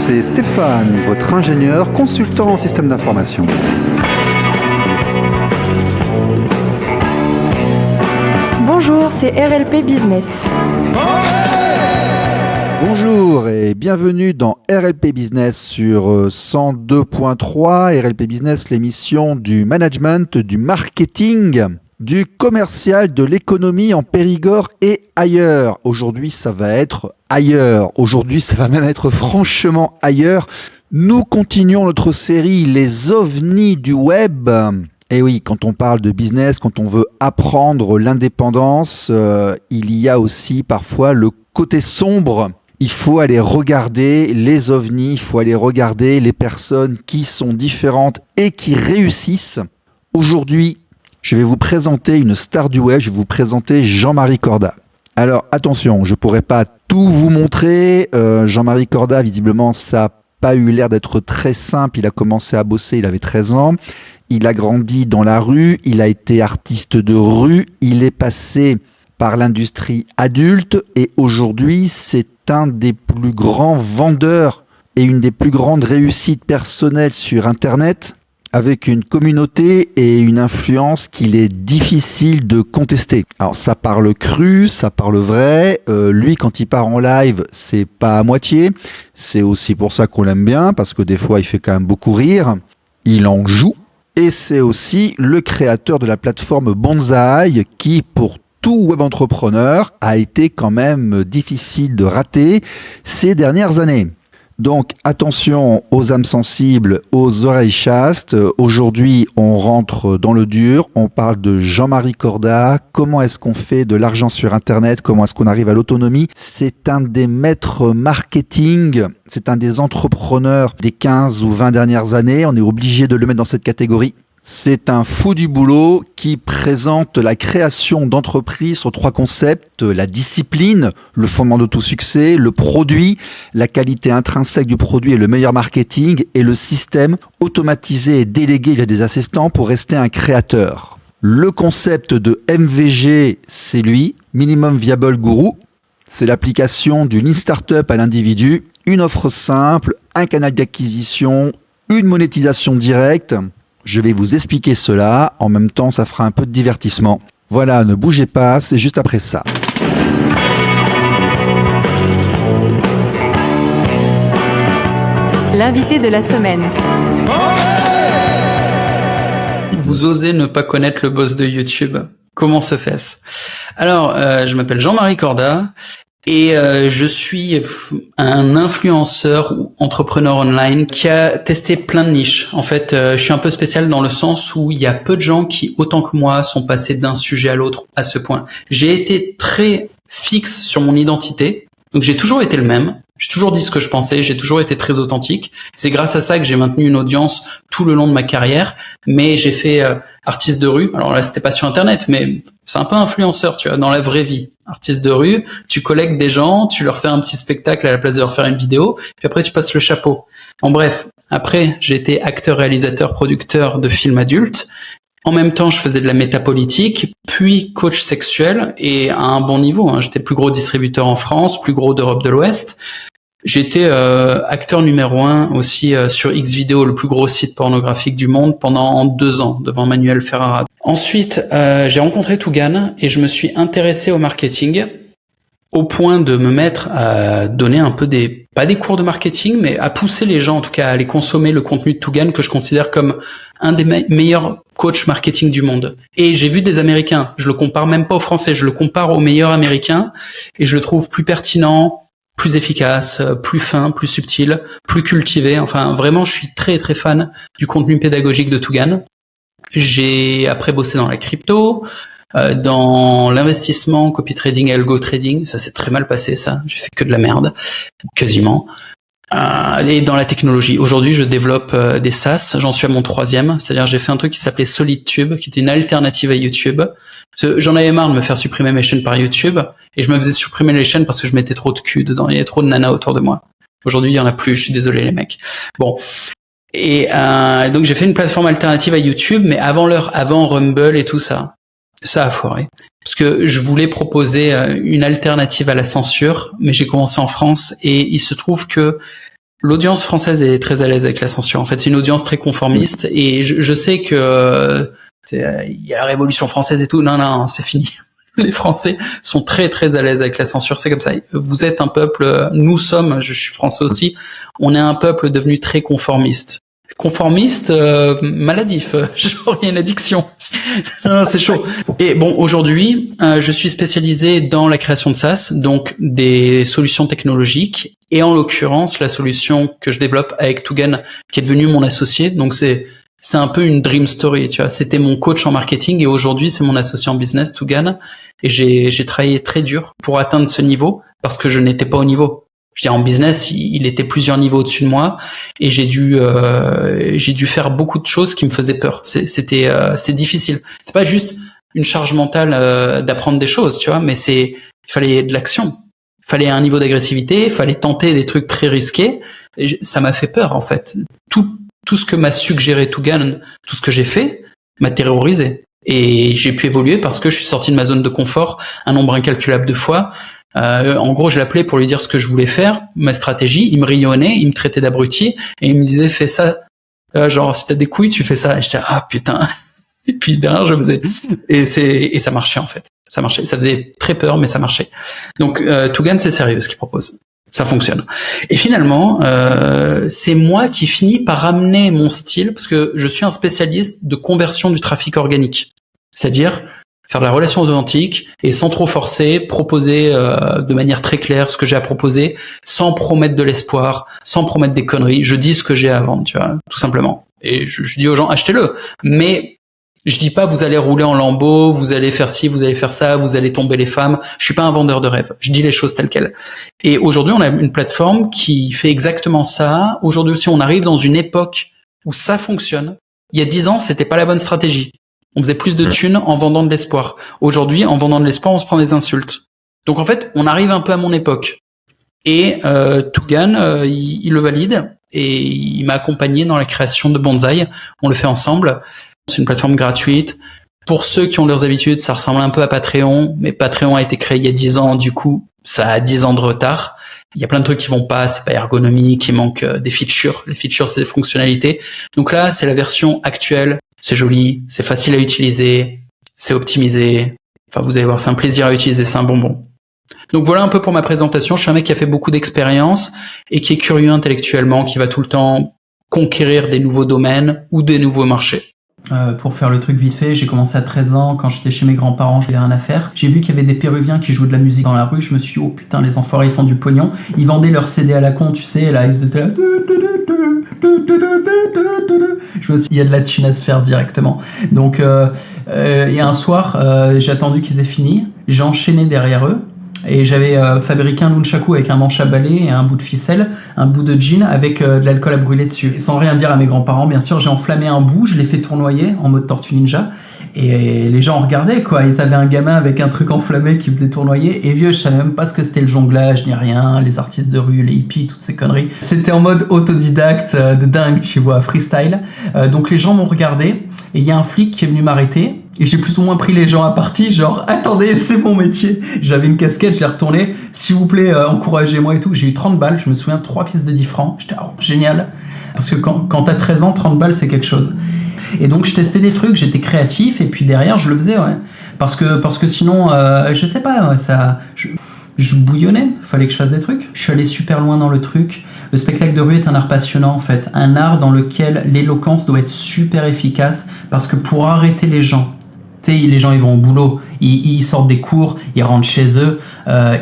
c'est Stéphane, votre ingénieur consultant en système d'information. Bonjour, c'est RLP Business. Bonjour et bienvenue dans RLP Business sur 102.3. RLP Business, l'émission du management, du marketing, du commercial, de l'économie en Périgord et ailleurs. Aujourd'hui, ça va être ailleurs. Aujourd'hui, ça va même être franchement ailleurs. Nous continuons notre série Les ovnis du web. Et oui, quand on parle de business, quand on veut apprendre l'indépendance, il y a aussi parfois le côté sombre. Il faut aller regarder les ovnis, il faut aller regarder les personnes qui sont différentes et qui réussissent. Aujourd'hui, je vais vous présenter une star du web, je vais vous présenter Jean-Marie Corda. Alors attention, je ne pourrai pas tout vous montrer. Jean-Marie Corda, visiblement, ça n'a pas eu l'air d'être très simple. Il a commencé à bosser, il avait 13 ans. Il a grandi dans la rue, il a été artiste de rue, il est passé par l'industrie adulte et aujourd'hui, c'est un des plus grands vendeurs et une des plus grandes réussites personnelles sur Internet, avec une communauté et une influence qu'il est difficile de contester. Alors ça parle cru, ça parle vrai. Lui, quand il part en live, c'est pas à moitié. C'est aussi pour ça qu'on l'aime bien, parce que des fois, il fait quand même beaucoup rire. Il en joue. Et c'est aussi le créateur de la plateforme Bonsaï qui, pour tout web entrepreneur, a été quand même difficile de rater ces dernières années. Donc attention aux âmes sensibles, aux oreilles chastes. Aujourd'hui, on rentre dans le dur. On parle de Jean-Marie Corda. Comment est-ce qu'on fait de l'argent sur Internet? Comment est-ce qu'on arrive à l'autonomie? C'est un des maîtres marketing. C'est un des entrepreneurs des 15 ou 20 dernières années. On est obligé de le mettre dans cette catégorie. C'est un fou du boulot qui présente la création d'entreprises sur 3 concepts: la discipline, le fondement de tout succès, le produit, la qualité intrinsèque du produit et le meilleur marketing, et le système automatisé et délégué via des assistants pour rester un créateur. Le concept de MVG, c'est lui, Minimum Viable Guru. C'est l'application d'une e-startup à l'individu, une offre simple, un canal d'acquisition, une monétisation directe. Je vais vous expliquer cela, en même temps ça fera un peu de divertissement. Voilà, ne bougez pas, c'est juste après ça. L'invité de la semaine. Vous osez ne pas connaître le boss de YouTube. Comment se fait-ce? Alors, je m'appelle Jean-Marie Corda et je suis un influenceur ou entrepreneur online qui a testé plein de niches. En fait, je suis un peu spécial dans le sens où il y a peu de gens qui, autant que moi, sont passés d'un sujet à l'autre à ce point. J'ai été très fixe sur mon identité, donc j'ai toujours été le même. J'ai toujours dit ce que je pensais, j'ai toujours été très authentique. C'est grâce à ça que j'ai maintenu une audience tout le long de ma carrière. Mais j'ai fait artiste de rue. Alors là, c'était pas sur Internet, mais c'est un peu influenceur, tu vois, dans la vraie vie. Artiste de rue, tu collectes des gens, tu leur fais un petit spectacle à la place de leur faire une vidéo, puis après tu passes le chapeau. En bref, après, j'ai été acteur, réalisateur, producteur de films adultes. En même temps, je faisais de la métapolitique, puis coach sexuel, et à un bon niveau. J'étais plus gros distributeur en France, plus gros d'Europe de l'Ouest. J'étais acteur numéro 1 aussi sur Xvideo, le plus gros site pornographique du monde, pendant 2 ans, devant Manuel Ferrara. Ensuite, j'ai rencontré Tougan et je me suis intéressé au marketing, au point de me mettre à donner un peu pas des cours de marketing, mais à pousser les gens, en tout cas, à aller consommer le contenu de Tougan, que je considère comme un des meilleurs coachs marketing du monde. Et j'ai vu des Américains, je le compare même pas aux Français, je le compare aux meilleurs Américains, et je le trouve plus pertinent, plus efficace, plus fin, plus subtil, plus cultivé. Enfin, vraiment, je suis très très fan du contenu pédagogique de Tougan. J'ai après bossé dans la crypto, dans l'investissement, copy trading et algo trading. Ça s'est très mal passé, ça. J'ai fait que de la merde, quasiment. Et dans la technologie. Aujourd'hui, je développe des SaaS. J'en suis à mon 3e. C'est-à-dire, j'ai fait un truc qui s'appelait SolidTube, qui était une alternative à YouTube. J'en avais marre de me faire supprimer mes chaînes par YouTube, et je me faisais supprimer les chaînes parce que je mettais trop de cul dedans. Il y avait trop de nanas autour de moi. Aujourd'hui, il y en a plus. Je suis désolé, les mecs. Bon. Et donc, j'ai fait une plateforme alternative à YouTube, mais avant Rumble et tout ça. Ça a foiré. Parce que je voulais proposer une alternative à la censure, mais j'ai commencé en France et il se trouve que L'audience française est très à l'aise avec la censure. En fait, c'est une audience très conformiste et je sais que il y a la Révolution française et tout. Non, c'est fini. Les Français sont très très à l'aise avec la censure. C'est comme ça. Vous êtes un peuple. Nous sommes. Je suis français aussi. On est un peuple devenu très conformiste. Conformiste, maladif. Genre il y a une addiction. Non, c'est chaud. Et bon, aujourd'hui, je suis spécialisé dans la création de SaaS, donc des solutions technologiques, et en l'occurrence la solution que je développe avec Tougan, qui est devenu mon associé. Donc c'est un peu une dream story, tu vois. C'était mon coach en marketing et aujourd'hui c'est mon associé en business, Tougan. Et j'ai travaillé très dur pour atteindre ce niveau parce que je n'étais pas au niveau. Je veux dire, en business, il était plusieurs niveaux au-dessus de moi et j'ai dû faire beaucoup de choses qui me faisaient peur. C'était difficile. C'est pas juste une charge mentale d'apprendre des choses, tu vois, mais il fallait de l'action. Il fallait un niveau d'agressivité, il fallait tenter des trucs très risqués. Et ça m'a fait peur, en fait. Tout ce que m'a suggéré Tougan, tout ce que j'ai fait, m'a terrorisé. Et j'ai pu évoluer parce que je suis sorti de ma zone de confort un nombre incalculable de fois. En gros, je l'appelais pour lui dire ce que je voulais faire, ma stratégie. Il me rionnait, il me traitait d'abruti et il me disait fais ça. Genre si t'as des couilles, tu fais ça. Et j'étais ah putain. Et puis derrière, je faisais et ça marchait en fait. Ça marchait. Ça faisait très peur, mais ça marchait. Donc Tougan, c'est sérieux ce qu'il propose. Ça fonctionne. Et finalement, c'est moi qui finis par amener mon style parce que je suis un spécialiste de conversion du trafic organique, c'est-à-dire faire de la relation authentique et sans trop forcer, proposer de manière très claire ce que j'ai à proposer, sans promettre de l'espoir, sans promettre des conneries. Je dis ce que j'ai à vendre, tu vois, tout simplement. Et je dis aux gens, achetez-le. Mais je dis pas, vous allez rouler en lambeaux, vous allez faire ci, vous allez faire ça, vous allez tomber les femmes. Je suis pas un vendeur de rêve. Je dis les choses telles quelles. Et aujourd'hui, on a une plateforme qui fait exactement ça. Aujourd'hui aussi, on arrive dans une époque où ça fonctionne. Il y a 10 ans, c'était pas la bonne stratégie. On faisait plus de thunes en vendant de l'espoir. Aujourd'hui, en vendant de l'espoir, on se prend des insultes. Donc en fait, on arrive un peu à mon époque. Et Tougan, il le valide et il m'a accompagné dans la création de Bonsaï. On le fait ensemble. C'est une plateforme gratuite. Pour ceux qui ont leurs habitudes, ça ressemble un peu à Patreon, mais Patreon a été créé il y a 10 ans, du coup, ça a 10 ans de retard. Il y a plein de trucs qui vont pas, c'est pas ergonomique, il manque des features. Les features, c'est des fonctionnalités. Donc là, c'est la version actuelle. C'est joli, c'est facile à utiliser, c'est optimisé. Enfin, vous allez voir, c'est un plaisir à utiliser, c'est un bonbon. Donc voilà un peu pour ma présentation. Je suis un mec qui a fait beaucoup d'expérience et qui est curieux intellectuellement, qui va tout le temps conquérir des nouveaux domaines ou des nouveaux marchés. Pour faire le truc vite fait, j'ai commencé à 13 ans, quand j'étais chez mes grands-parents, j'avais rien à faire. J'ai vu qu'il y avait des Péruviens qui jouaient de la musique dans la rue, je me suis dit, oh putain, les enfoirés, ils font du pognon. Ils vendaient leurs CD à la con, tu sais, là, ils étaient là... Je me suis dit, il y a de la thune à se faire directement. Donc, il y a un soir, j'ai attendu qu'ils aient fini, j'ai enchaîné derrière eux, et j'avais fabriqué un nunchaku avec un manche à balai et un bout de ficelle, un bout de jean avec de l'alcool à brûler dessus. Et sans rien dire à mes grands-parents, bien sûr, j'ai enflammé un bout, je l'ai fait tournoyer en mode Tortue Ninja. Et les gens regardaient, quoi. Et t'avais un gamin avec un truc enflammé qui faisait tournoyer. Et vieux, je savais même pas ce que c'était le jonglage, ni rien, les artistes de rue, les hippies, toutes ces conneries. C'était en mode autodidacte de dingue, tu vois, freestyle. Donc les gens m'ont regardé. Et il y a un flic qui est venu m'arrêter. Et j'ai plus ou moins pris les gens à partie, genre, attendez, c'est mon métier. J'avais une casquette, je l'ai retournée. S'il vous plaît, encouragez-moi et tout. J'ai eu 30 balles, je me souviens, 3 pièces de 10 francs. J'étais, oh, génial. Parce que quand t'as 13 ans, 30 balles, c'est quelque chose. Et donc, je testais des trucs, j'étais créatif, et puis derrière, je le faisais, ouais. Parce que sinon, je sais pas, je bouillonnais, fallait que je fasse des trucs. Je suis allé super loin dans le truc. Le spectacle de rue est un art passionnant, en fait. Un art dans lequel l'éloquence doit être super efficace, parce que pour arrêter les gens, tu sais, les gens, ils vont au boulot, ils sortent des cours, ils rentrent chez eux,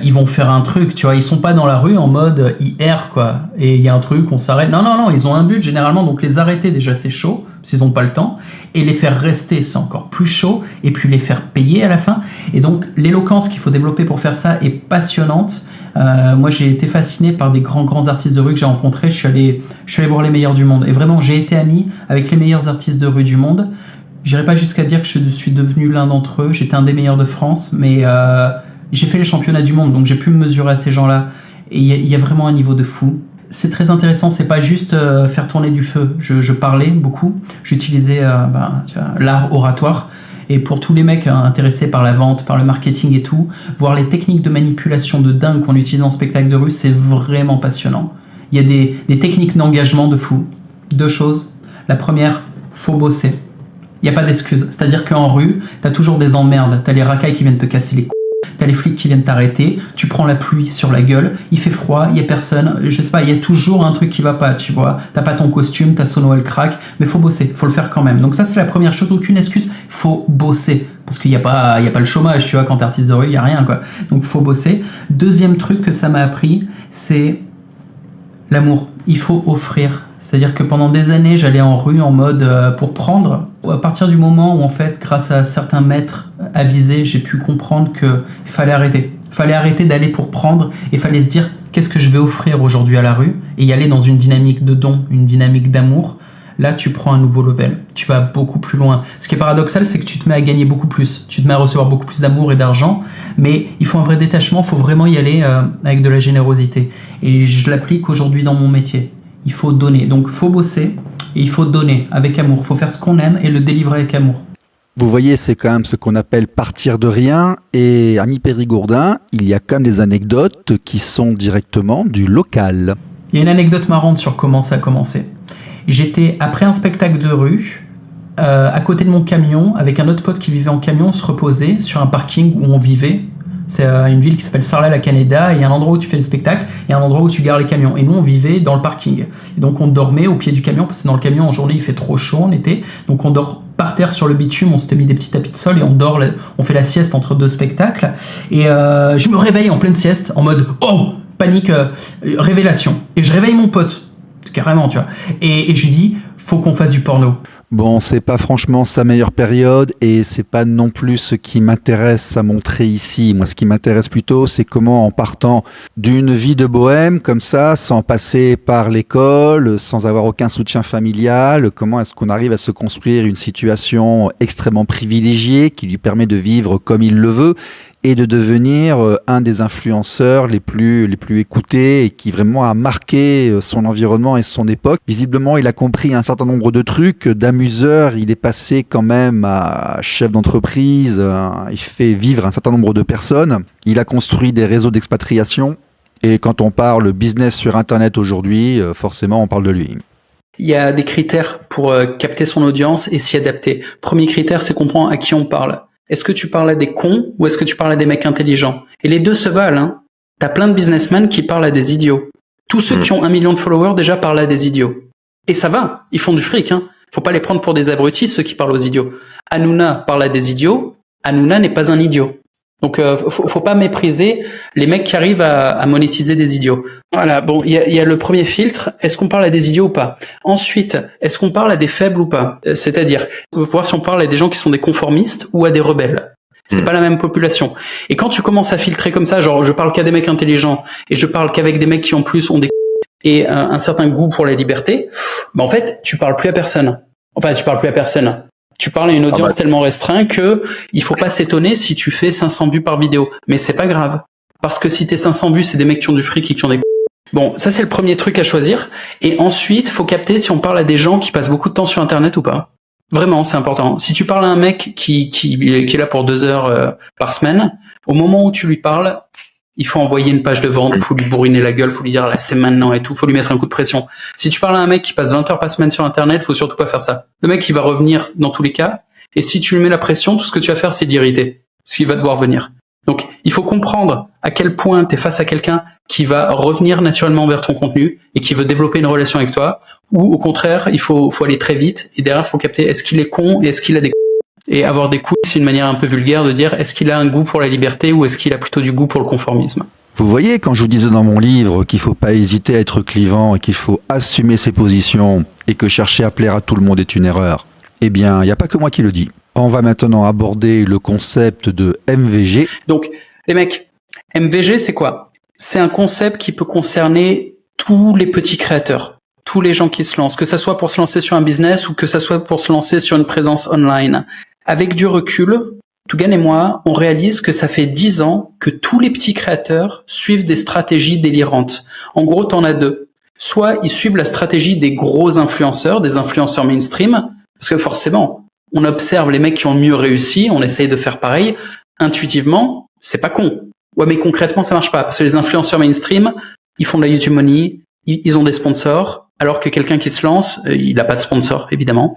ils vont faire un truc, tu vois, ils sont pas dans la rue en mode ils errent, quoi, et il y a un truc, on s'arrête. Non, ils ont un but généralement, donc les arrêter déjà c'est chaud, s'ils ont pas le temps, et les faire rester c'est encore plus chaud, et puis les faire payer à la fin. Et donc l'éloquence qu'il faut développer pour faire ça est passionnante. Moi j'ai été fasciné par des grands artistes de rue que j'ai rencontrés. Je suis allé voir les meilleurs du monde, et vraiment j'ai été ami avec les meilleurs artistes de rue du monde. J'irai pas jusqu'à dire que je suis devenu l'un d'entre eux, j'étais un des meilleurs de France, mais j'ai fait les championnats du monde, donc j'ai pu me mesurer à ces gens-là, et il y a vraiment un niveau de fou. C'est très intéressant, c'est pas juste faire tourner du feu, je parlais beaucoup, j'utilisais l'art oratoire, et pour tous les mecs intéressés par la vente, par le marketing et tout, voir les techniques de manipulation de dingue qu'on utilise en spectacle de rue, c'est vraiment passionnant. Il y a des techniques d'engagement de fou. 2 choses. La première, faut bosser. Il n'y a pas d'excuse. C'est-à-dire qu'en rue, tu as toujours des emmerdes. Tu as les racailles qui viennent te casser les couilles. Tu as les flics qui viennent t'arrêter. Tu prends la pluie sur la gueule. Il fait froid, il n'y a personne. Je sais pas, il y a toujours un truc qui va pas, tu vois. Tu n'as pas ton costume, ta sono elle craque. Mais faut bosser, faut le faire quand même. Donc ça, c'est la première chose. Aucune excuse. Faut bosser. Parce qu'il n'y a pas le chômage, tu vois. Quand tu es artiste de rue, il n'y a rien, quoi. Donc faut bosser. Deuxième truc que ça m'a appris, c'est l'amour. Il faut offrir. C'est-à-dire que pendant des années, j'allais en rue en mode pour prendre. À partir du moment où, en fait, grâce à certains maîtres avisés, j'ai pu comprendre qu'il fallait arrêter. Il fallait arrêter d'aller pour prendre et il fallait se dire qu'est-ce que je vais offrir aujourd'hui à la rue et y aller dans une dynamique de don, une dynamique d'amour. Là, tu prends un nouveau level. Tu vas beaucoup plus loin. Ce qui est paradoxal, c'est que tu te mets à gagner beaucoup plus. Tu te mets à recevoir beaucoup plus d'amour et d'argent. Mais il faut un vrai détachement. Il faut vraiment y aller avec de la générosité. Et je l'applique aujourd'hui dans mon métier. Il faut donner. Donc, il faut bosser et il faut donner avec amour. Il faut faire ce qu'on aime et le délivrer avec amour. Vous voyez, c'est quand même ce qu'on appelle partir de rien. Et ami Périgourdin, il y a quand même des anecdotes qui sont directement du local. Il y a une anecdote marrante sur comment ça a commencé. J'étais, après un spectacle de rue, à côté de mon camion, avec un autre pote qui vivait en camion, on se reposait sur un parking où on vivait. C'est une ville qui s'appelle Sarlat-la-Canéda, et il y a un endroit où tu fais le spectacle, et un endroit où tu gares les camions. Et nous, on vivait dans le parking. Et donc, on dormait au pied du camion, parce que dans le camion, en journée, il fait trop chaud en été. Donc, on dort par terre sur le bitume, on s'était mis des petits tapis de sol, et on fait la sieste entre 2 spectacles. Et je me réveille en pleine sieste, en mode « Oh !» Panique, révélation. Et je réveille mon pote, carrément, tu vois. Et je lui dis « Faut qu'on fasse du porno ». Bon, c'est pas franchement sa meilleure période et c'est pas non plus ce qui m'intéresse à montrer ici. Moi, ce qui m'intéresse plutôt, c'est comment en partant d'une vie de bohème comme ça, sans passer par l'école, sans avoir aucun soutien familial, comment est-ce qu'on arrive à se construire une situation extrêmement privilégiée qui lui permet de vivre comme il le veut et de devenir un des influenceurs les plus écoutés et qui vraiment a marqué son environnement et son époque. Visiblement, il a compris un certain nombre de trucs. D'amuseur, il est passé quand même à chef d'entreprise. Il fait vivre un certain nombre de personnes. Il a construit des réseaux d'expatriation. Et quand on parle business sur Internet aujourd'hui, forcément, on parle de lui. Il y a des critères pour capter son audience et s'y adapter. Premier critère, c'est comprendre à qui on parle. Est-ce que tu parles à des cons ou est-ce que tu parles à des mecs intelligents? Et les deux se valent, hein. T'as plein de businessmen qui parlent à des idiots. Tous ceux qui ont 1 million de followers déjà parlent à des idiots. Et ça va, ils font du fric, hein. Faut pas les prendre pour des abrutis, ceux qui parlent aux idiots. Hanouna parle à des idiots. Hanouna n'est pas un idiot. Donc, faut pas mépriser les mecs qui arrivent à monétiser des idiots. Voilà. Bon, il y a le premier filtre. Est-ce qu'on parle à des idiots ou pas? Ensuite, est-ce qu'on parle à des faibles ou pas? C'est-à-dire, voir si on parle à des gens qui sont des conformistes ou à des rebelles. C'est pas la même population. Et quand tu commences à filtrer comme ça, genre, je parle qu'à des mecs intelligents et je parle qu'avec des mecs qui en plus ont des et un certain goût pour la liberté, bah en fait, tu parles plus à personne. Enfin, tu parles plus à personne. Tu parles à une audience tellement restreinte que il faut pas s'étonner si tu fais 500 vues par vidéo. Mais c'est pas grave. Parce que si tes 500 vues, c'est des mecs qui ont du fric et qui ont des... Bon, ça c'est le premier truc à choisir. Et ensuite, faut capter si on parle à des gens qui passent beaucoup de temps sur Internet ou pas. Vraiment, c'est important. Si tu parles à un mec qui est là pour 2 heures par semaine, au moment où tu lui parles, il faut envoyer une page de vente, faut lui bourriner la gueule, faut lui dire là c'est maintenant et tout, faut lui mettre un coup de pression. Si tu parles à un mec qui passe 20 heures par semaine sur Internet, faut surtout pas faire ça. Le mec il va revenir dans tous les cas, et si tu lui mets la pression, tout ce que tu vas faire c'est l'irriter, parce qu'il va devoir venir. Donc il faut comprendre à quel point tu es face à quelqu'un qui va revenir naturellement vers ton contenu et qui veut développer une relation avec toi, ou au contraire il faut aller très vite, et derrière il faut capter est-ce qu'il est con et est-ce qu'il a des... Et avoir des couilles, c'est une manière un peu vulgaire de dire est-ce qu'il a un goût pour la liberté ou est-ce qu'il a plutôt du goût pour le conformisme. Vous voyez, quand je vous disais dans mon livre qu'il ne faut pas hésiter à être clivant et qu'il faut assumer ses positions et que chercher à plaire à tout le monde est une erreur, eh bien, il n'y a pas que moi qui le dis. On va maintenant aborder le concept de MVG. Donc, les mecs, MVG, c'est quoi? C'est un concept qui peut concerner tous les petits créateurs. Tous les gens qui se lancent, que ça soit pour se lancer sur un business ou que ça soit pour se lancer sur une présence online. Avec du recul, Tougan et moi, on réalise que ça fait 10 ans que tous les petits créateurs suivent des stratégies délirantes. En gros, t'en as deux. Soit ils suivent la stratégie des gros influenceurs, des influenceurs mainstream, parce que forcément, on observe les mecs qui ont mieux réussi, on essaye de faire pareil. Intuitivement, c'est pas con. Ouais, mais concrètement, ça marche pas, parce que les influenceurs mainstream, ils font de la YouTube Money, ils ont des sponsors, alors que quelqu'un qui se lance, il n'a pas de sponsor, évidemment.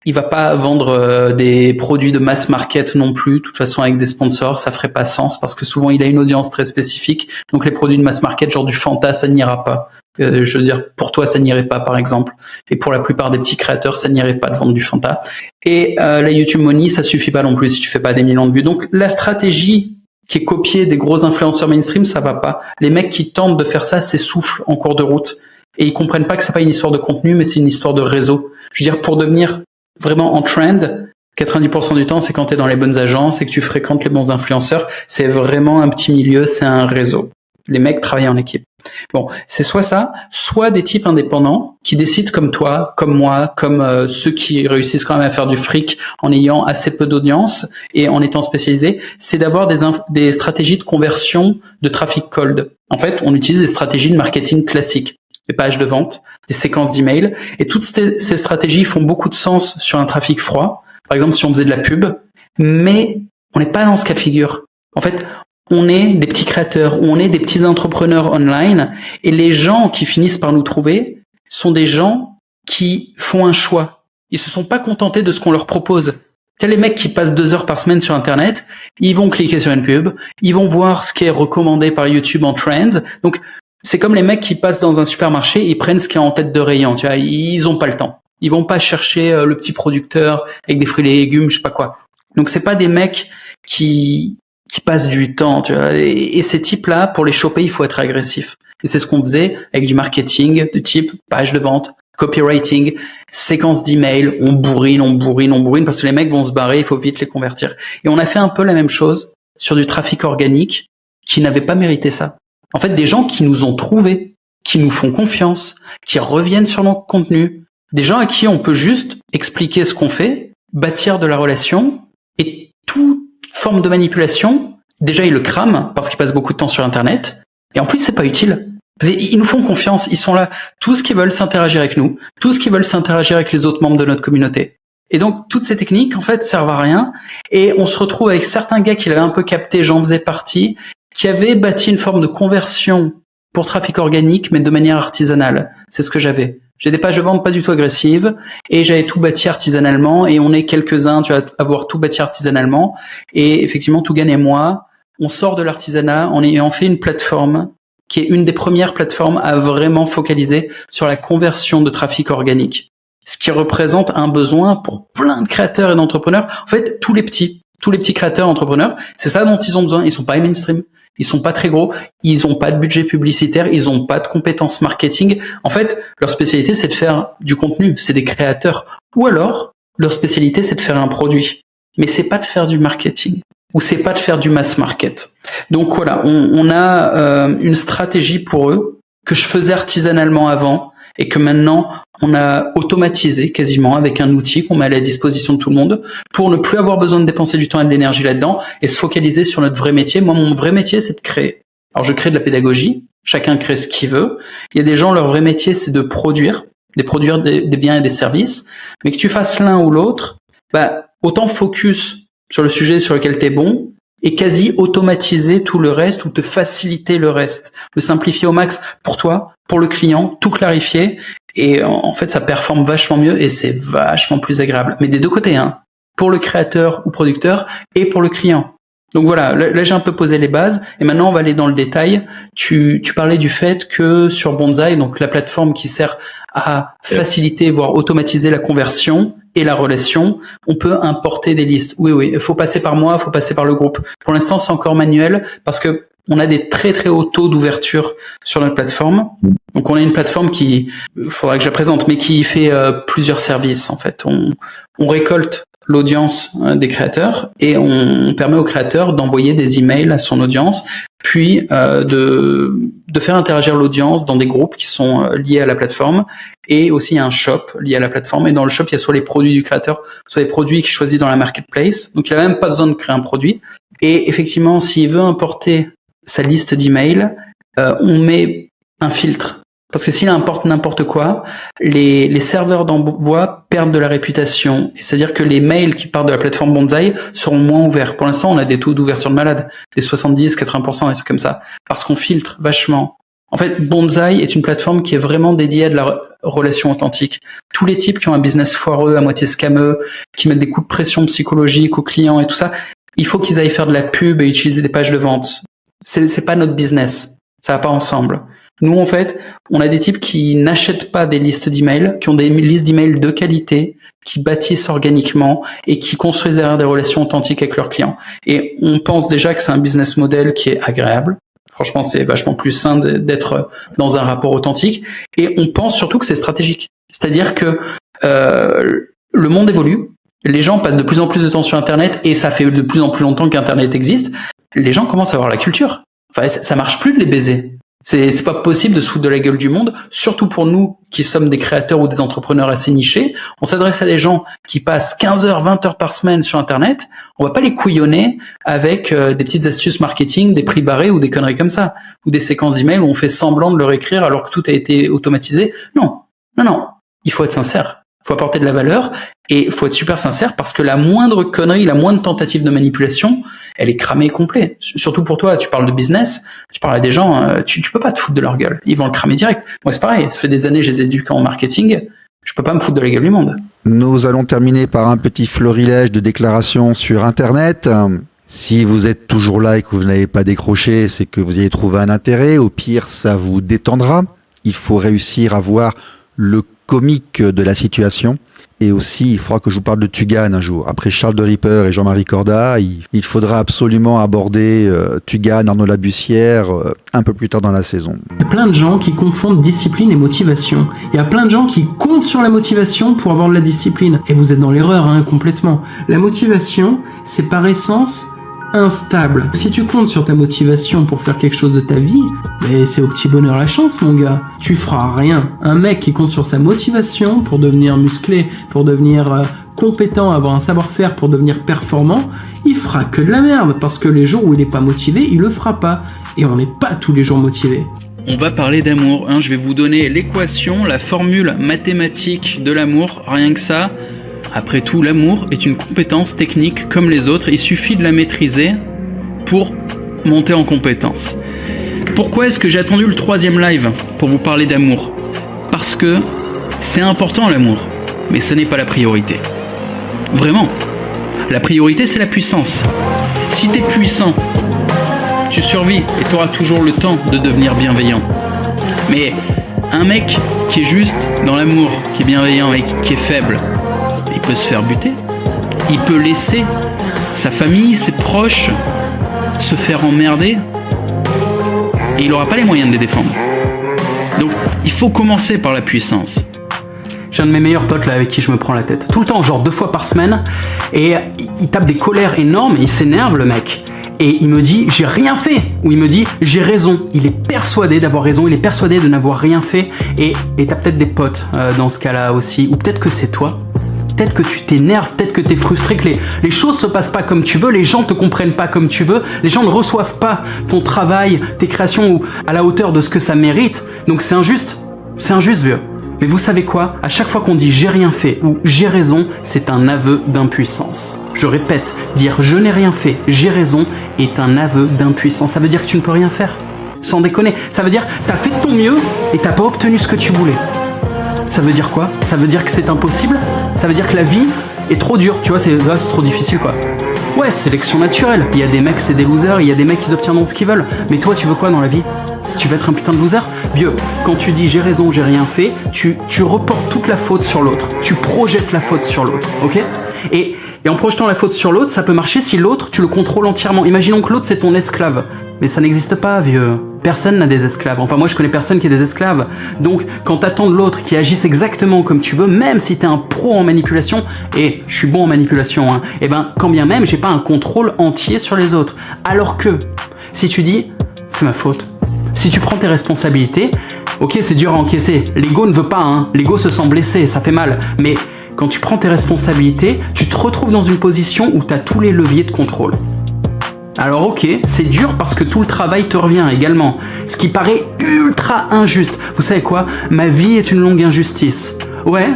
Il va pas vendre des produits de mass market non plus. De toute façon, avec des sponsors, ça ferait pas sens parce que souvent, il a une audience très spécifique. Donc, les produits de mass market, genre du Fanta, ça n'ira pas. Je veux dire, pour toi, ça n'irait pas, par exemple. Et pour la plupart des petits créateurs, ça n'irait pas de vendre du Fanta. Et la YouTube Money, ça suffit pas non plus si tu fais pas des millions de vues. Donc, la stratégie qui est copiée des gros influenceurs mainstream, ça va pas. Les mecs qui tentent de faire ça s'essoufflent en cours de route. Et ils comprennent pas que c'est pas une histoire de contenu, mais c'est une histoire de réseau. Je veux dire, pour devenir vraiment en trend, 90% du temps, c'est quand tu es dans les bonnes agences et que tu fréquentes les bons influenceurs. C'est vraiment un petit milieu, c'est un réseau. Les mecs travaillent en équipe. Bon, c'est soit ça, soit des types indépendants qui décident comme toi, comme moi, comme ceux qui réussissent quand même à faire du fric en ayant assez peu d'audience et en étant spécialisés, c'est d'avoir des stratégies de conversion de trafic cold. En fait, on utilise des stratégies de marketing classiques, des pages de vente, des séquences d'emails, et toutes ces stratégies font beaucoup de sens sur un trafic froid. Par exemple, si on faisait de la pub, mais on n'est pas dans ce cas de figure. En fait, on est des petits créateurs, on est des petits entrepreneurs online, et les gens qui finissent par nous trouver sont des gens qui font un choix. Ils se sont pas contentés de ce qu'on leur propose. Tu sais, les mecs qui passent 2 heures par semaine sur Internet, ils vont cliquer sur une pub, ils vont voir ce qui est recommandé par YouTube en trends. Donc, c'est comme les mecs qui passent dans un supermarché, ils prennent ce qui est en tête de rayon, tu vois, ils ont pas le temps. Ils vont pas chercher le petit producteur avec des fruits et légumes, je sais pas quoi. Donc c'est pas des mecs qui passent du temps, tu vois. Et ces types-là, pour les choper, il faut être agressif. Et c'est ce qu'on faisait avec du marketing de type page de vente, copywriting, séquence d'emails, on bourrine, parce que les mecs vont se barrer, il faut vite les convertir. Et on a fait un peu la même chose sur du trafic organique qui n'avait pas mérité ça. En fait, des gens qui nous ont trouvés, qui nous font confiance, qui reviennent sur notre contenu, des gens à qui on peut juste expliquer ce qu'on fait, bâtir de la relation, et toute forme de manipulation, déjà ils le crament parce qu'ils passent beaucoup de temps sur Internet, et en plus c'est pas utile. Ils nous font confiance, ils sont là. Tout ce qu'ils veulent, s'interagir avec nous, tout ce qu'ils veulent, s'interagir avec les autres membres de notre communauté. Et donc, toutes ces techniques, en fait, servent à rien, et on se retrouve avec certains gars qui l'avaient un peu capté, j'en faisais partie, qui avait bâti une forme de conversion pour trafic organique, mais de manière artisanale. C'est ce que j'avais. J'ai des pages de vente pas du tout agressives, et j'avais tout bâti artisanalement, et on est quelques-uns, tu vas avoir tout bâti artisanalement, et effectivement, Tougan et moi, on sort de l'artisanat en ayant fait une plateforme qui est une des premières plateformes à vraiment focaliser sur la conversion de trafic organique. Ce qui représente un besoin pour plein de créateurs et d'entrepreneurs. En fait, tous les petits créateurs, entrepreneurs, c'est ça dont ils ont besoin. Ils sont pas mainstream. Ils sont pas très gros, ils ont pas de budget publicitaire, ils ont pas de compétences marketing. En fait, leur spécialité, c'est de faire du contenu, c'est des créateurs. Ou alors, leur spécialité, c'est de faire un produit. Mais c'est pas de faire du marketing. Ou c'est pas de faire du mass market. Donc voilà, on a une stratégie pour eux que je faisais artisanalement avant et que maintenant on a automatisé quasiment avec un outil qu'on met à la disposition de tout le monde pour ne plus avoir besoin de dépenser du temps et de l'énergie là-dedans et se focaliser sur notre vrai métier. Moi, mon vrai métier, c'est de créer. Alors je crée de la pédagogie, chacun crée ce qu'il veut. Il y a des gens, leur vrai métier, c'est de produire des biens et des services, mais que tu fasses l'un ou l'autre, autant focus sur le sujet sur lequel tu es bon et quasi automatiser tout le reste ou te faciliter le reste, le simplifier au max pour toi, pour le client, tout clarifier, et en fait ça performe vachement mieux et c'est vachement plus agréable. Mais des deux côtés, hein, pour le créateur ou producteur et pour le client. Donc voilà, là j'ai un peu posé les bases et maintenant on va aller dans le détail. Tu parlais du fait que sur Bonsai, donc la plateforme qui sert à faciliter, voire automatiser la conversion et la relation, on peut importer des listes. Oui, il faut passer par moi, il faut passer par le groupe. Pour l'instant, c'est encore manuel parce que on a des très très hauts taux d'ouverture sur notre plateforme. Donc on a une plateforme qui, faudra que je la présente, mais qui fait plusieurs services en fait. On récolte l'audience des créateurs et on permet aux créateurs d'envoyer des emails à son audience, puis de faire interagir l'audience dans des groupes qui sont liés à la plateforme, et aussi il y a un shop lié à la plateforme, et dans le shop il y a soit les produits du créateur, soit les produits qu'il choisit dans la marketplace, donc il n'a même pas besoin de créer un produit. Et effectivement, s'il veut importer sa liste d'emails, on met un filtre. Parce que s'il importe n'importe quoi, les serveurs d'envoi perdent de la réputation. C'est-à-dire que les mails qui partent de la plateforme Bonsai seront moins ouverts. Pour l'instant, on a des taux d'ouverture de malade, des 70, 80%, des trucs comme ça. Parce qu'on filtre vachement. En fait, Bonzai est une plateforme qui est vraiment dédiée à de la relation authentique. Tous les types qui ont un business foireux, à moitié scameux, qui mettent des coups de pression psychologique aux clients et tout ça, il faut qu'ils aillent faire de la pub et utiliser des pages de vente. C'est pas notre business. Ça va pas ensemble. Nous, en fait, on a des types qui n'achètent pas des listes d'emails, qui ont des listes d'emails de qualité, qui bâtissent organiquement et qui construisent derrière des relations authentiques avec leurs clients. Et on pense déjà que c'est un business model qui est agréable. Franchement, c'est vachement plus sain d'être dans un rapport authentique. Et on pense surtout que c'est stratégique. C'est-à-dire que le monde évolue. Les gens passent de plus en plus de temps sur Internet et ça fait de plus en plus longtemps qu'Internet existe. Les gens commencent à avoir la culture. Enfin, ça marche plus de les baiser. C'est pas possible de se foutre de la gueule du monde, surtout pour nous qui sommes des créateurs ou des entrepreneurs assez nichés. On s'adresse à des gens qui passent 15 heures, 20 heures par semaine sur Internet. On va pas les couillonner avec des petites astuces marketing, des prix barrés ou des conneries comme ça, ou des séquences d'emails où on fait semblant de leur écrire alors que tout a été automatisé. Non. Il faut être sincère. Il faut apporter de la valeur et il faut être super sincère parce que la moindre connerie, la moindre tentative de manipulation, elle est cramée complet. Surtout pour toi, tu parles de business, tu parles à des gens, tu peux pas te foutre de leur gueule. Ils vont le cramer direct. Moi, c'est pareil. Ça fait des années que je les éduque en marketing. Je peux pas me foutre de la gueule du monde. Nous allons terminer par un petit florilège de déclarations sur Internet. Si vous êtes toujours là et que vous n'avez pas décroché, c'est que vous y avez trouvé un intérêt. Au pire, ça vous détendra. Il faut réussir à voir le comique de la situation. Et aussi, il faudra que je vous parle de Tugan un jour. Après Charles de Ripper et Jean-Marie Corda, il faudra absolument aborder Tugan, Arnaud Labussière un peu plus tard dans la saison. Il y a plein de gens qui confondent discipline et motivation. Il y a plein de gens qui comptent sur la motivation pour avoir de la discipline. Et vous êtes dans l'erreur, complètement. La motivation, c'est par essence instable. Si tu comptes sur ta motivation pour faire quelque chose de ta vie, mais c'est au petit bonheur la chance, mon gars. Tu feras rien. Un mec qui compte sur sa motivation pour devenir musclé, pour devenir compétent, avoir un savoir-faire, pour devenir performant, il fera que de la merde, parce que les jours où il n'est pas motivé, il le fera pas. Et on n'est pas tous les jours motivés. On va parler d'amour. Je vais vous donner l'équation, la formule mathématique de l'amour, rien que ça. Après tout, l'amour est une compétence technique comme les autres. Il suffit de la maîtriser pour monter en compétence. Pourquoi est-ce que j'ai attendu le 3e live pour vous parler d'amour ? Parce que c'est important l'amour, mais ce n'est pas la priorité. Vraiment. La priorité, c'est la puissance. Si t'es puissant, tu survis et tu auras toujours le temps de devenir bienveillant. Mais un mec qui est juste dans l'amour, qui est bienveillant et qui est faible, il peut se faire buter. Il peut laisser sa famille, ses proches se faire emmerder et il n'aura pas les moyens de les défendre. Donc il faut commencer par la puissance. J'ai un de mes meilleurs potes là avec qui je me prends la tête. Tout le temps, genre 2 fois par semaine. Et il tape des colères énormes, il s'énerve le mec. Et il me dit j'ai rien fait. Ou il me dit j'ai raison. Il est persuadé d'avoir raison, il est persuadé de n'avoir rien fait. Et t'as peut-être des potes dans ce cas-là aussi. Ou peut-être que c'est toi. Peut-être que tu t'énerves, peut-être que tu es frustré, que les choses se passent pas comme tu veux, les gens te comprennent pas comme tu veux, les gens ne reçoivent pas ton travail, tes créations à la hauteur de ce que ça mérite. Donc c'est injuste vieux. Mais vous savez quoi ? À chaque fois qu'on dit j'ai rien fait ou j'ai raison, c'est un aveu d'impuissance. Je répète, dire je n'ai rien fait, j'ai raison est un aveu d'impuissance. Ça veut dire que tu ne peux rien faire. Sans déconner. Ça veut dire t'as fait de ton mieux et t'as pas obtenu ce que tu voulais. Ça veut dire quoi ? Ça veut dire que c'est impossible ? Ça veut dire que la vie est trop dure, tu vois, c'est trop difficile quoi. Ouais, sélection naturelle. Il y a des mecs, c'est des losers, il y a des mecs qui obtiendront ce qu'ils veulent. Mais toi, tu veux quoi dans la vie ? Tu veux être un putain de loser ? Vieux, quand tu dis j'ai raison, j'ai rien fait, tu reportes toute la faute sur l'autre. Tu projettes la faute sur l'autre, ok ? Et en projetant la faute sur l'autre, ça peut marcher si l'autre, tu le contrôles entièrement. Imaginons que l'autre, c'est ton esclave. Mais ça n'existe pas, vieux. Personne n'a des esclaves. Enfin, moi, je connais personne qui ait des esclaves. Donc, quand t'attends de l'autre qui agisse exactement comme tu veux, même si t'es un pro en manipulation, et je suis bon en manipulation, et ben, quand bien même, j'ai pas un contrôle entier sur les autres. Alors que, si tu dis, c'est ma faute. Si tu prends tes responsabilités, ok, c'est dur à encaisser. L'ego ne veut pas, L'ego se sent blessé, ça fait mal. Mais quand tu prends tes responsabilités, tu te retrouves dans une position où t'as tous les leviers de contrôle. Alors ok, c'est dur parce que tout le travail te revient également, ce qui paraît ultra injuste. Vous savez quoi ? Ma vie est une longue injustice. Ouais,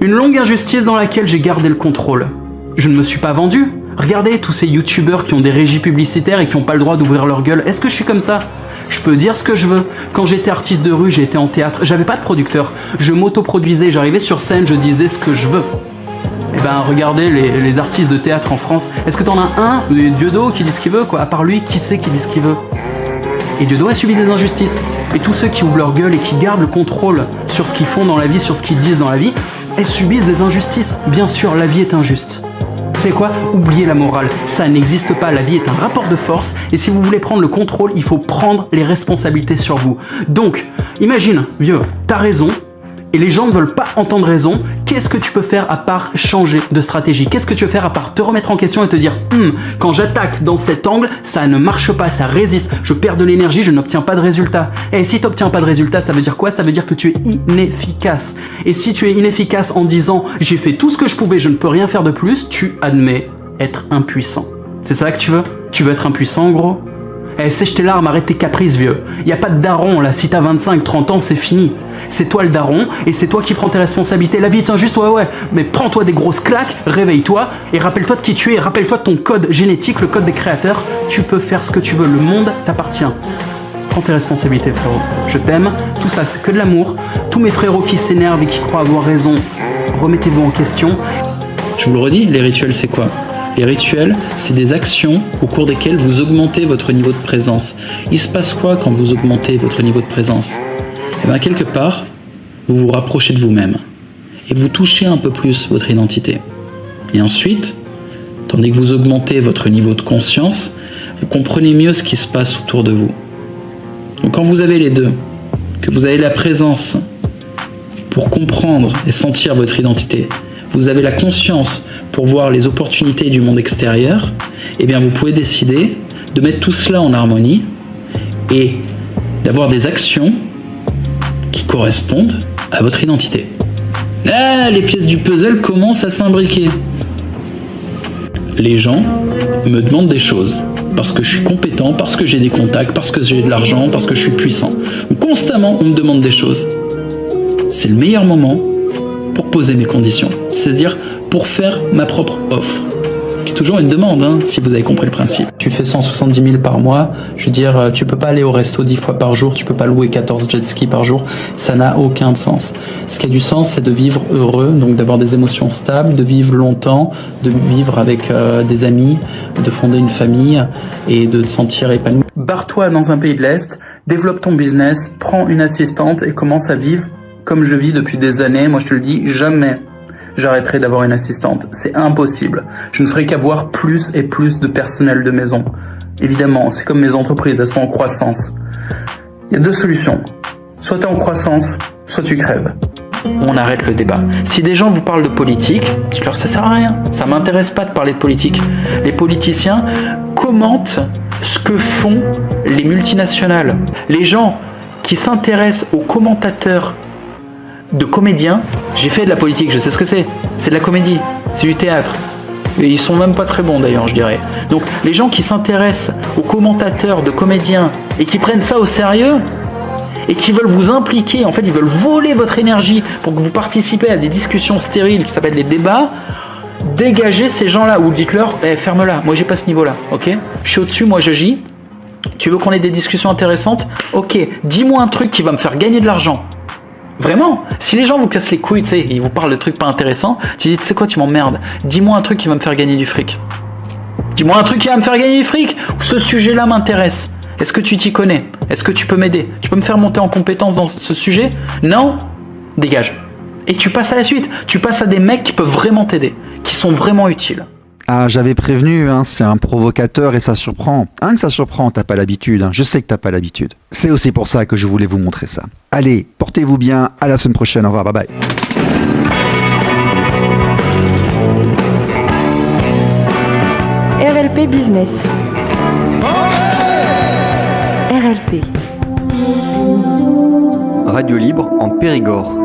une longue injustice dans laquelle j'ai gardé le contrôle. Je ne me suis pas vendu, Regardez tous ces youtubeurs qui ont des régies publicitaires et qui n'ont pas le droit d'ouvrir leur gueule. Est-ce que je suis comme ça ? Je peux dire ce que je veux. Quand j'étais artiste de rue, j'étais en théâtre, j'avais pas de producteur. Je m'autoproduisais, j'arrivais sur scène, je disais ce que je veux. Eh ben regardez les artistes de théâtre en France. Est-ce que t'en as un, Dieudo, qui dit ce qu'il veut quoi ? À part lui, qui c'est qui dit ce qu'il veut ? Et Dieudo a subi des injustices. Et tous ceux qui ouvrent leur gueule et qui gardent le contrôle sur ce qu'ils font dans la vie, sur ce qu'ils disent dans la vie, elles subissent des injustices. Bien sûr, la vie est injuste. Vous savez quoi ? Oubliez la morale, ça n'existe pas, la vie est un rapport de force et si vous voulez prendre le contrôle, il faut prendre les responsabilités sur vous. Donc, imagine, vieux, t'as raison et les gens ne veulent pas entendre raison, qu'est-ce que tu peux faire à part changer de stratégie ? Qu'est-ce que tu peux faire à part te remettre en question et te dire quand j'attaque dans cet angle, ça ne marche pas, ça résiste, je perds de l'énergie, je n'obtiens pas de résultat. Et si tu n'obtiens pas de résultat, ça veut dire quoi ? Ça veut dire que tu es inefficace. Et si tu es inefficace en disant j'ai fait tout ce que je pouvais, je ne peux rien faire de plus, tu admets être impuissant. C'est ça que tu veux ? Tu veux être impuissant en gros ? Sèche tes larmes, arrête tes caprices, vieux. Y a pas de daron, là. Si t'as 25, 30 ans, c'est fini. C'est toi le daron, et c'est toi qui prends tes responsabilités. La vie est injuste, ouais. Mais prends-toi des grosses claques, réveille-toi, et rappelle-toi de qui tu es, et rappelle-toi de ton code génétique, le code des créateurs. Tu peux faire ce que tu veux, le monde t'appartient. Prends tes responsabilités, frérot. Je t'aime, tout ça, c'est que de l'amour. Tous mes frérots qui s'énervent et qui croient avoir raison, remettez-vous en question. Je vous le redis, les rituels, c'est quoi ? Les rituels, c'est des actions au cours desquelles vous augmentez votre niveau de présence. Il se passe quoi quand vous augmentez votre niveau de présence ? Eh bien, quelque part, vous vous rapprochez de vous-même et vous touchez un peu plus votre identité. Et ensuite, tandis que vous augmentez votre niveau de conscience, vous comprenez mieux ce qui se passe autour de vous. Donc quand vous avez les deux, que vous avez la présence pour comprendre et sentir votre identité, vous avez la conscience pour voir les opportunités du monde extérieur, eh bien vous pouvez décider de mettre tout cela en harmonie et d'avoir des actions qui correspondent à votre identité. Ah, les pièces du puzzle commencent à s'imbriquer. Les gens me demandent des choses parce que je suis compétent, parce que j'ai des contacts, parce que j'ai de l'argent, parce que je suis puissant. Constamment, on me demande des choses. C'est le meilleur moment pour poser mes conditions, c'est-à-dire pour faire ma propre offre. Qui est toujours une demande, si vous avez compris le principe. Tu fais 170 000 par mois, je veux dire, tu peux pas aller au resto 10 fois par jour, tu peux pas louer 14 jet skis par jour, ça n'a aucun sens. Ce qui a du sens, c'est de vivre heureux, donc d'avoir des émotions stables, de vivre longtemps, de vivre avec des amis, de fonder une famille et de te sentir épanoui. Barre-toi dans un pays de l'Est, développe ton business, prends une assistante et commence à vivre comme je vis depuis des années. Moi, je te le dis, jamais j'arrêterai d'avoir une assistante. C'est impossible. Je ne ferai qu'avoir plus et plus de personnel de maison. Évidemment, c'est comme mes entreprises, elles sont en croissance. Il y a deux solutions. Soit tu es en croissance, soit tu crèves. On arrête le débat. Si des gens vous parlent de politique, dites-leur ça sert à rien. Ça m'intéresse pas de parler de politique. Les politiciens commentent ce que font les multinationales. Les gens qui s'intéressent aux commentateurs de comédiens, j'ai fait de la politique, je sais ce que c'est. C'est de la comédie, c'est du théâtre. Et ils sont même pas très bons d'ailleurs, je dirais. Donc les gens qui s'intéressent aux commentateurs de comédiens et qui prennent ça au sérieux et qui veulent vous impliquer, en fait ils veulent voler votre énergie pour que vous participez à des discussions stériles qui s'appellent les débats, dégagez ces gens-là ou dites-leur ferme-la, moi j'ai pas ce niveau-là, ok ? Je suis au-dessus, moi j'agis. Tu veux qu'on ait des discussions intéressantes ? Ok, dis-moi un truc qui va me faire gagner de l'argent. Vraiment, si les gens vous cassent les couilles, tu sais, ils vous parlent de trucs pas intéressants, tu dis, tu sais quoi, tu m'emmerdes. Dis-moi un truc qui va me faire gagner du fric. Dis-moi un truc qui va me faire gagner du fric. Ce sujet-là m'intéresse. Est-ce que tu t'y connais ? Est-ce que tu peux m'aider ? Tu peux me faire monter en compétence dans ce sujet ? Non ? Dégage. Et tu passes à la suite. Tu passes à des mecs qui peuvent vraiment t'aider, qui sont vraiment utiles. Ah, j'avais prévenu, c'est un provocateur et ça surprend. Que ça surprend, t'as pas l'habitude. Je sais que t'as pas l'habitude. C'est aussi pour ça que je voulais vous montrer ça. Allez, portez-vous bien. À la semaine prochaine. Au revoir. Bye bye. RLP Business. RLP. Radio libre en Périgord.